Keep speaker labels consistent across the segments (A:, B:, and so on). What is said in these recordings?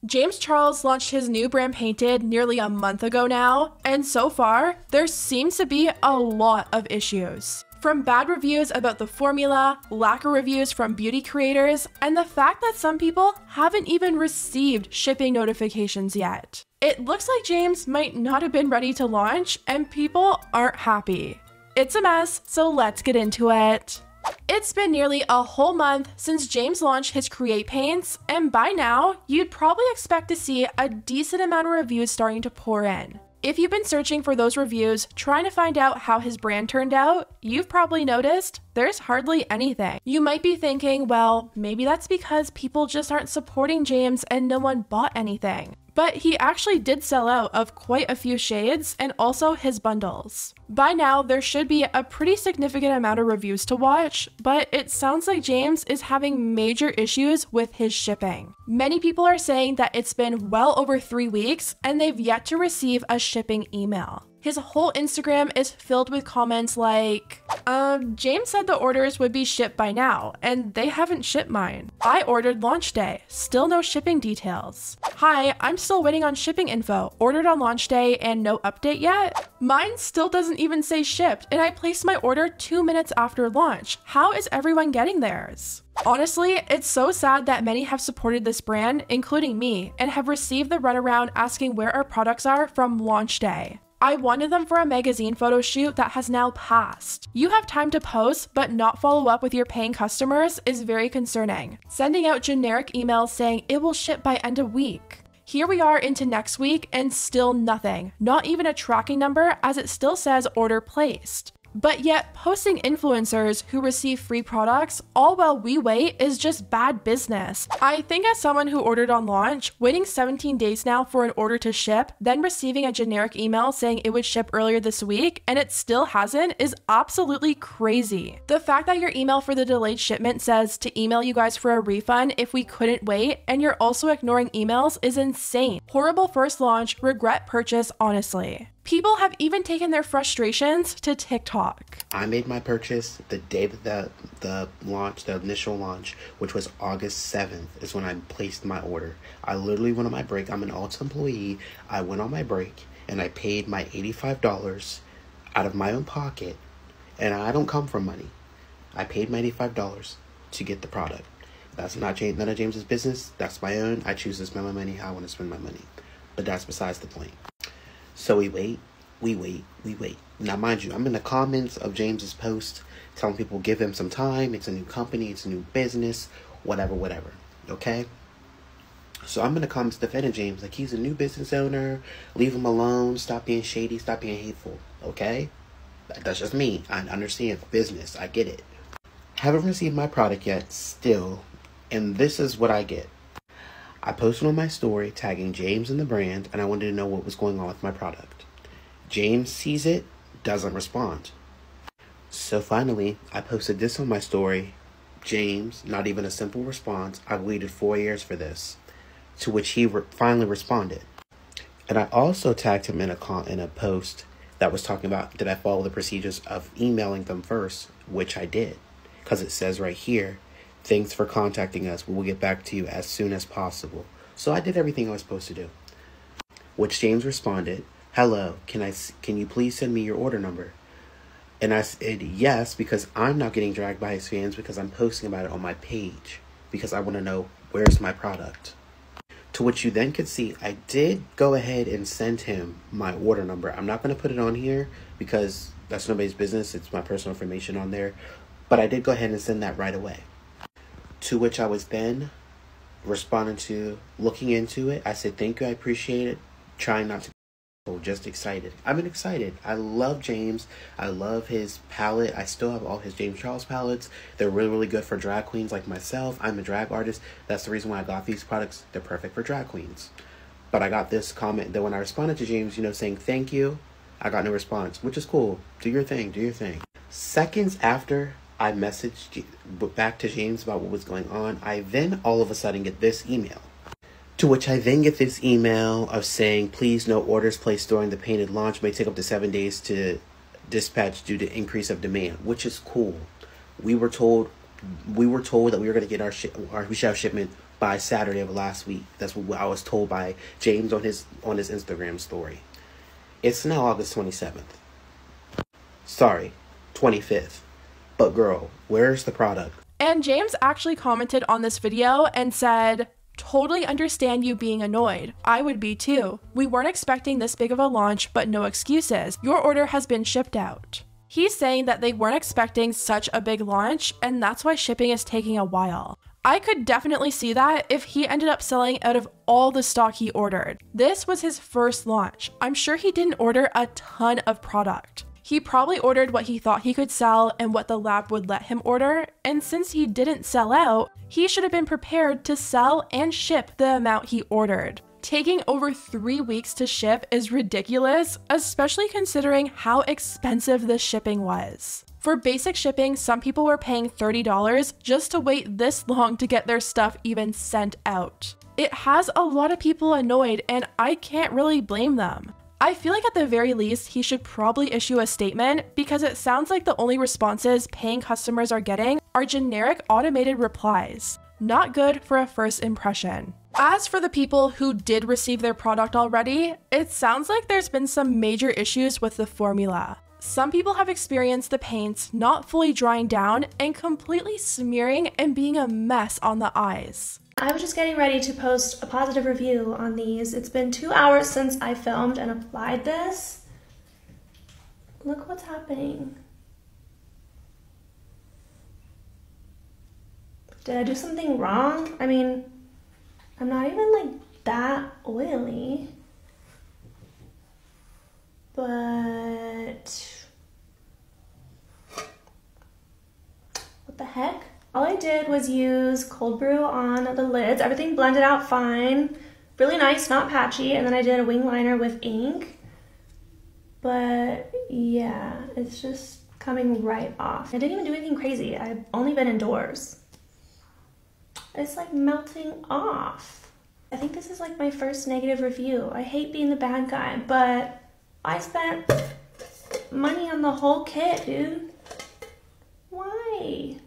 A: James Charles launched his new brand Painted nearly a month ago now, and so far, there seems to be a lot of issues. From bad reviews about the formula, lack of reviews from beauty creators, and the fact that some people haven't even received shipping notifications yet. It looks like James might not have been ready to launch, and people aren't happy. It's a mess, so let's get into it. It's been nearly a whole month since James launched his Create paints, and by now, you'd probably expect to see a decent amount of reviews starting to pour in. If you've been searching for those reviews, trying to find out how his brand turned out, you've probably noticed there's hardly anything. You might be thinking, well, maybe that's because people just aren't supporting James and no one bought anything. But he actually did sell out of quite a few shades and also his bundles. By now, there should be a pretty significant amount of reviews to watch, but it sounds like James is having major issues with his shipping. Many people are saying that it's been well over 3 weeks and they've yet to receive a shipping email. His whole Instagram is filled with comments like, James said the orders would be shipped by now, and they haven't shipped mine. I ordered launch day, still no shipping details. Hi, I'm still waiting on shipping info, ordered on launch day and no update yet? Mine still doesn't even say shipped, and I placed my order 2 minutes after launch. How is everyone getting theirs? Honestly, it's so sad that many have supported this brand, including me, and have received the runaround asking where our products are from launch day. I wanted them for a magazine photo shoot that has now passed. You have time to post, but not follow up with your paying customers is very concerning. Sending out generic emails saying it will ship by end of week. Here we are into next week and still nothing, not even a tracking number as it still says order placed. But yet, posting influencers who receive free products all while we wait is just bad business. I think as someone who ordered on launch, waiting 17 days now for an order to ship, then receiving a generic email saying it would ship earlier this week and it still hasn't is absolutely crazy. The fact that your email for the delayed shipment says to email you guys for a refund if we couldn't wait and you're also ignoring emails is insane. Horrible first launch, regret purchase, honestly. People have even taken their frustrations to TikTok.
B: I made my purchase the day that the initial launch, which was August 7th, is when I placed my order. I literally went on my break. I'm an Ulta employee. I went on my break and I paid my $85 out of my own pocket. And I don't come from money. I paid my $85 to get the product. That's not none of James's business. That's my own. I choose to spend my money how I want to spend my money. But that's besides the point. So we wait. Now, mind you, I'm in the comments of James's post telling people give him some time. It's a new company. It's a new business. Whatever. Okay? So I'm in the comments defending James. Like, he's a new business owner. Leave him alone. Stop being shady. Stop being hateful. Okay? That's just me. I understand business. I get it. Haven't received my product yet still. And this is what I get. I posted on my story tagging James and the brand, and I wanted to know what was going on with my product. James sees it, doesn't respond. So finally, I posted this on my story. James, not even a simple response. I waited 4 years for this. To which he finally responded. And I also tagged him in a post that was talking about, did I follow the procedures of emailing them first, which I did. Because it says right here, thanks for contacting us. We will get back to you as soon as possible. So I did everything I was supposed to do. Which James responded, hello, can you please send me your order number? And I said yes, because I'm not getting dragged by his fans because I'm posting about it on my page. Because I want to know, where's my product? To which you then could see, I did go ahead and send him my order number. I'm not going to put it on here because that's nobody's business. It's my personal information on there. But I did go ahead and send that right away. To which I was then responding to, looking into it. I said, thank you, I appreciate it. Trying not to go, just excited. I'm excited. I love James. I love his palette. I still have all his James Charles palettes. They're really, really good for drag queens like myself. I'm a drag artist. That's the reason why I got these products. They're perfect for drag queens. But I got this comment that when I responded to James, saying thank you, I got no response, which is cool. Do your thing. Do your thing. Seconds after I messaged back to James about what was going on, I then all of a sudden get this email. To which I then get this email of saying, please note orders placed during the painted launch may take up to 7 days to dispatch due to increase of demand, which is cool. We were told that we were going to get we should have shipment by Saturday of last week. That's what I was told by James on his Instagram story. It's now August 27th. Sorry, 25th. But girl, where's the product?
A: And James actually commented on this video and said, "Totally understand you being annoyed. I would be too. We weren't expecting this big of a launch, but no excuses. Your order has been shipped out." He's saying that they weren't expecting such a big launch, and that's why shipping is taking a while. I could definitely see that if he ended up selling out of all the stock he ordered. This was his first launch. I'm sure he didn't order a ton of product. He probably ordered what he thought he could sell and what the lab would let him order, and since he didn't sell out, he should have been prepared to sell and ship the amount he ordered. Taking over 3 weeks to ship is ridiculous, especially considering how expensive the shipping was. For basic shipping, some people were paying $30 just to wait this long to get their stuff even sent out. It has a lot of people annoyed, and I can't really blame them. I feel like at the very least, he should probably issue a statement because it sounds like the only responses paying customers are getting are generic automated replies. Not good for a first impression. As for the people who did receive their product already, it sounds like there's been some major issues with the formula. Some people have experienced the paints not fully drying down and completely smearing and being a mess on the eyes.
C: I was just getting ready to post a positive review on these. It's been 2 hours since I filmed and applied this. Look what's happening. Did I do something wrong? I mean, I'm not even like that oily. But what the heck? All I did was use cold brew on the lids. Everything blended out fine. Really nice, not patchy. And then I did a wing liner with ink. But yeah, it's just coming right off. I didn't even do anything crazy. I've only been indoors. It's like melting off. I think this is like my first negative review. I hate being the bad guy, but I spent money on the whole kit, dude. Why?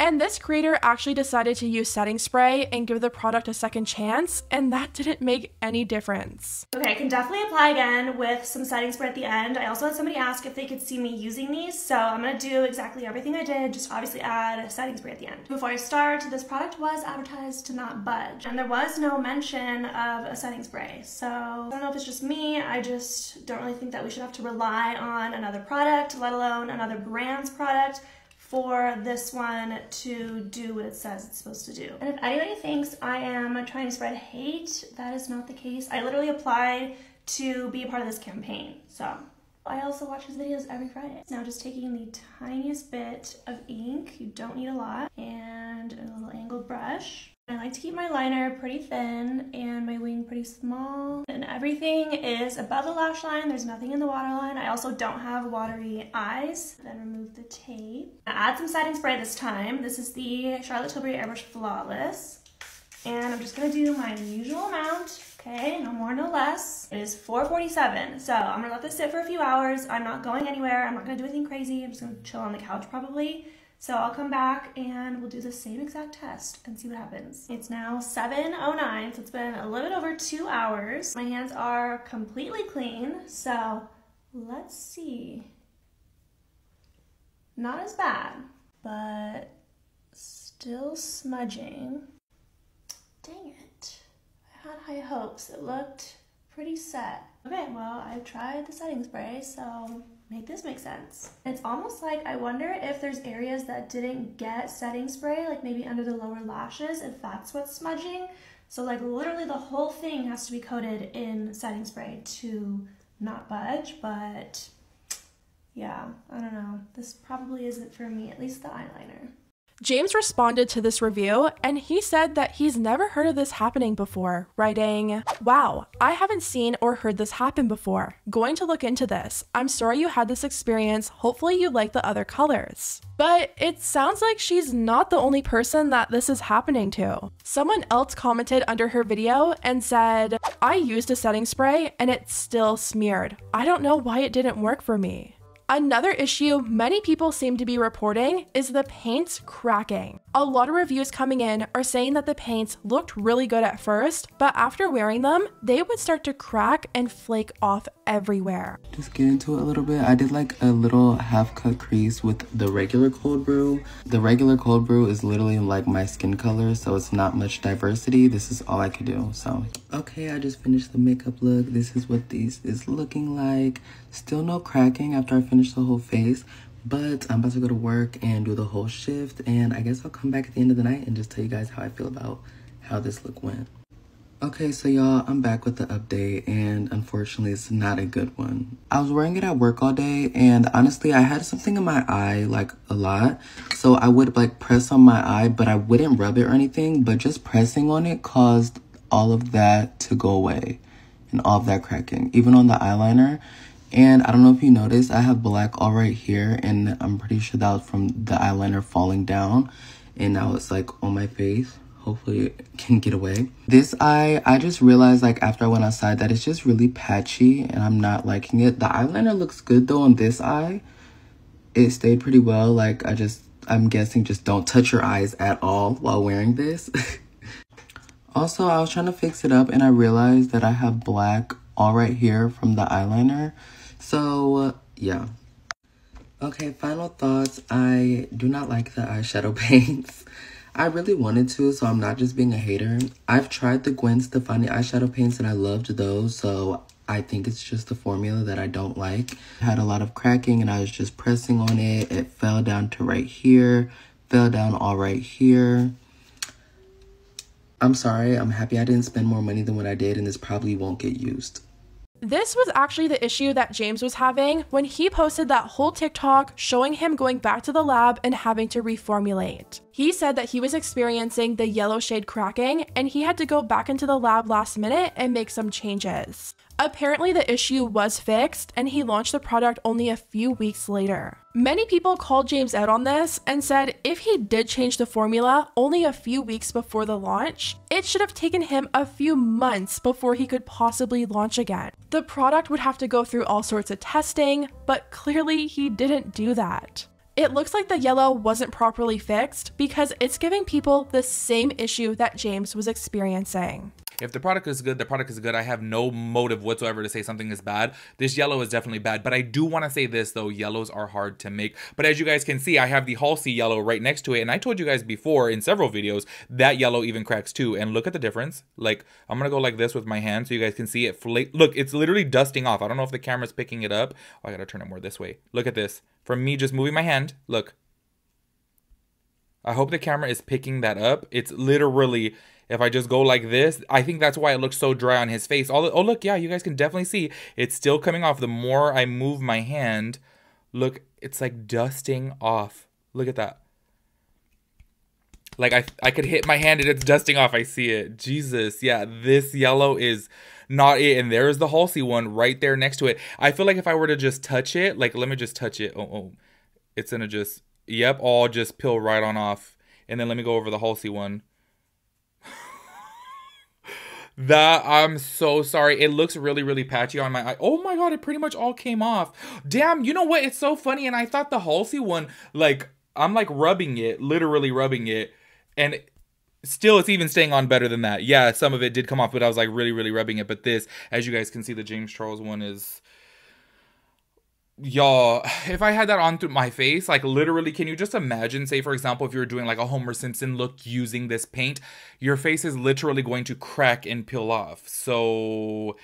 A: And this creator actually decided to use setting spray and give the product a second chance, and that didn't make any difference.
C: Okay, I can definitely apply again with some setting spray at the end. I also had somebody ask if they could see me using these, so I'm gonna do exactly everything I did, just obviously add a setting spray at the end. Before I start, this product was advertised to not budge, and there was no mention of a setting spray. So I don't know if it's just me, I just don't really think that we should have to rely on another product, let alone another brand's product, for this one to do what it says it's supposed to do. And if anybody thinks I am trying to spread hate, that is not the case. I literally applied to be a part of this campaign, so. I also watch his videos every Friday. Now just taking the tiniest bit of ink, you don't need a lot, and a little angled brush. I like to keep my liner pretty thin and my wing pretty small. And everything is above the lash line. There's nothing in the waterline. I also don't have watery eyes. Then remove the tape. Add some setting spray this time. This is the Charlotte Tilbury Airbrush Flawless. And I'm just gonna do my usual amount. Okay, no more, no less. It is 4:47, so I'm gonna let this sit for a few hours. I'm not going anywhere. I'm not gonna do anything crazy. I'm just gonna chill on the couch probably. So I'll come back and we'll do the same exact test and see what happens. It's now 7:09, so it's been a little bit over 2 hours. My hands are completely clean, so let's see. Not as bad, but still smudging. Dang it. I had high hopes. It looked pretty set. Okay, well, I've tried the setting spray, so make this make sense. It's almost like I wonder if there's areas that didn't get setting spray, like maybe under the lower lashes, if that's what's smudging. So like literally the whole thing has to be coated in setting spray to not budge, but yeah, I don't know. This probably isn't for me, at least the eyeliner.
A: James responded to this review, and he said that he's never heard of this happening before, writing, "Wow, I haven't seen or heard this happen before. Going to look into this. I'm sorry you had this experience. Hopefully you like the other colors." But it sounds like she's not the only person that this is happening to. Someone else commented under her video and said, "I used a setting spray and it still smeared. I don't know why it didn't work for me." Another issue many people seem to be reporting is the paints cracking. A lot of reviews coming in are saying that the paints looked really good at first, but after wearing them, they would start to crack and flake off everywhere.
D: Just get into it a little bit. I did like a little half cut crease with the regular cold brew. The regular cold brew is literally like my skin color, so it's not much diversity. This is all I could do. So okay, I just finished the makeup look. This is what these is looking like. Still no cracking after I finish the whole face, but I'm about to go to work and do the whole shift, and I guess I'll come back at the end of the night and just tell you guys how I feel about how this look went. Okay, so y'all, I'm back with the update, and unfortunately it's not a good one. I was wearing it at work all day, and honestly I had something in my eye like a lot, so I would like press on my eye, but I wouldn't rub it or anything, but just pressing on it caused all of that to go away and all of that cracking, even on the eyeliner. And I don't know if you noticed, I have black all right here, and I'm pretty sure that was from the eyeliner falling down, and now it's like on my face. Hopefully it can get away. This eye, I just realized like after I went outside that it's just really patchy and I'm not liking it. The eyeliner looks good though on this eye. It stayed pretty well. Like I'm guessing just don't touch your eyes at all while wearing this. Also, I was trying to fix it up and I realized that I have black all right here from the eyeliner. So yeah. Okay, final thoughts. I do not like the eyeshadow paints. I really wanted to, so I'm not just being a hater. I've tried the Gwen Stefani eyeshadow paints and I loved those, so I think it's just the formula that I don't like. I had a lot of cracking and I was just pressing on it. It fell down to right here, fell down all right here. I'm sorry, I'm happy I didn't spend more money than what I did, and this probably won't get used.
A: This was actually the issue that James was having when he posted that whole TikTok showing him going back to the lab and having to reformulate. He said that he was experiencing the yellow shade cracking and he had to go back into the lab last minute and make some changes. Apparently the issue was fixed and he launched the product only a few weeks later. Many people called James out on this and said if he did change the formula only a few weeks before the launch, it should have taken him a few months before he could possibly launch again. The product would have to go through all sorts of testing, but clearly he didn't do that. It looks like the yellow wasn't properly fixed because it's giving people the same issue that James was experiencing.
E: If the product is good, the product is good. I have no motive whatsoever to say something is bad. This yellow is definitely bad, but I do want to say this though, yellows are hard to make. But as you guys can see, I have the Halsey yellow right next to it, and I told you guys before in several videos that yellow even cracks too. And look at the difference. Like, I'm gonna go like this with my hand so you guys can see it. Look, it's literally dusting off. I don't know if the camera's picking it up. Oh, I gotta turn it more this way. Look at this. From me just moving my hand, look. I hope the camera is picking that up. It's literally, if I just go like this, I think that's why it looks so dry on his face. Oh, look, yeah, you guys can definitely see it's still coming off. The more I move my hand, look, it's like dusting off. Look at that. Like I could hit my hand and it's dusting off. I see it. Jesus, yeah, this yellow is not it. And there's the Halsey one right there next to it. I feel like if I were to just touch it, like, let me just touch it. Oh, it's gonna just, yep, all just peel right on off. And then let me go over the Halsey one. That, I'm so sorry. It looks really, really patchy on my eye. Oh my God, it pretty much all came off. Damn, you know what? It's so funny. And I thought the Halsey one, like, I'm like rubbing it, literally rubbing it. And still, it's even staying on better than that. Yeah, some of it did come off, but I was like really, really rubbing it. But this, as you guys can see, the James Charles one is... Y'all, if I had that on through my face, like literally, can you just imagine, say for example, if you were doing like a Homer Simpson look using this paint, your face is literally going to crack and peel off. So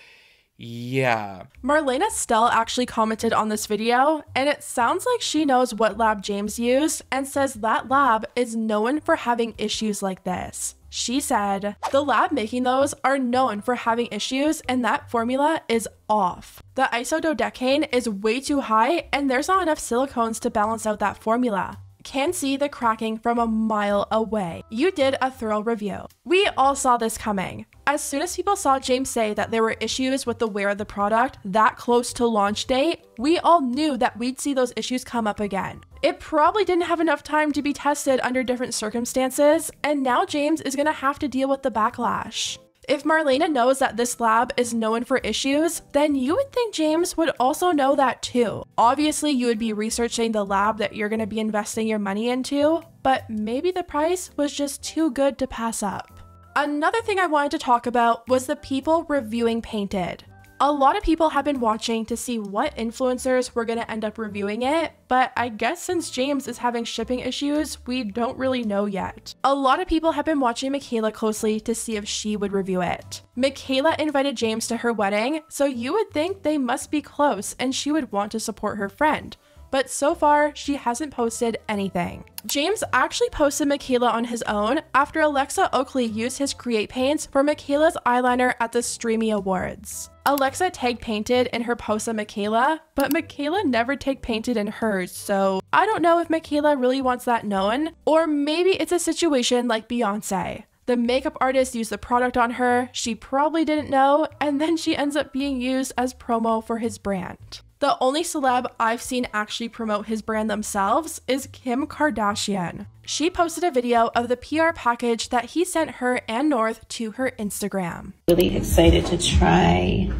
E: yeah.
A: Marlena Stell actually commented on this video, and it sounds like she knows what lab James used and says that lab is known for having issues like this. She said, the lab making those are known for having issues and that formula is off. The isododecane is way too high and there's not enough silicones to balance out that formula. Can see the cracking from a mile away. You did a thorough review. We all saw this coming. As soon as people saw James say that there were issues with the wear of the product that close to launch date, we all knew that we'd see those issues come up again. It probably didn't have enough time to be tested under different circumstances, and now James is gonna have to deal with the backlash. If Marlena knows that this lab is known for issues, then you would think James would also know that too. Obviously, you would be researching the lab that you're going to be investing your money into, but maybe the price was just too good to pass up. Another thing I wanted to talk about was the people reviewing Painted. A lot of people have been watching to see what influencers were going to end up reviewing it, but I guess since James is having shipping issues, we don't really know yet. A lot of people have been watching Michaela closely to see if she would review it. Michaela invited James to her wedding, so you would think they must be close and she would want to support her friend. But so far, she hasn't posted anything. James actually posted Michaela on his own after Alexa Oakley used his Create paints for Michaela's eyeliner at the Streamy Awards. Alexa tagged Painted in her post of Michaela, but Michaela never tagged Painted in hers, so I don't know if Michaela really wants that known, or maybe it's a situation like Beyonce. The makeup artist used the product on her, she probably didn't know, and then she ends up being used as promo for his brand. The only celeb I've seen actually promote his brand themselves is Kim Kardashian. She posted a video of the PR package that he sent her and North to her Instagram.
F: Really excited to try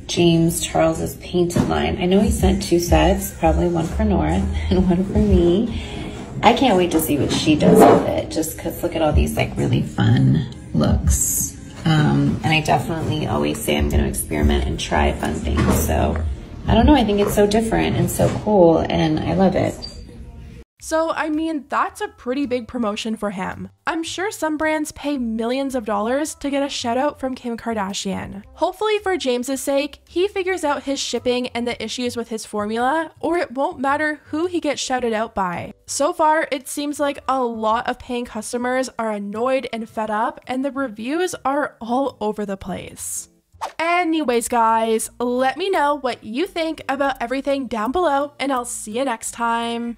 F: James Charles's Painted line. I know he sent 2 sets, probably one for North and one for me. I can't wait to see what she does with it, just because look at all these like really fun looks. And I definitely always say I'm going to experiment and try fun things. So I don't know, I think it's so different and so cool and I love it.
A: So, I mean, that's a pretty big promotion for him. I'm sure some brands pay millions of dollars to get a shout out from Kim Kardashian. Hopefully for James's sake, he figures out his shipping and the issues with his formula, or it won't matter who he gets shouted out by. So far, it seems like a lot of paying customers are annoyed and fed up, and the reviews are all over the place. Anyways, guys, let me know what you think about everything down below, and I'll see you next time.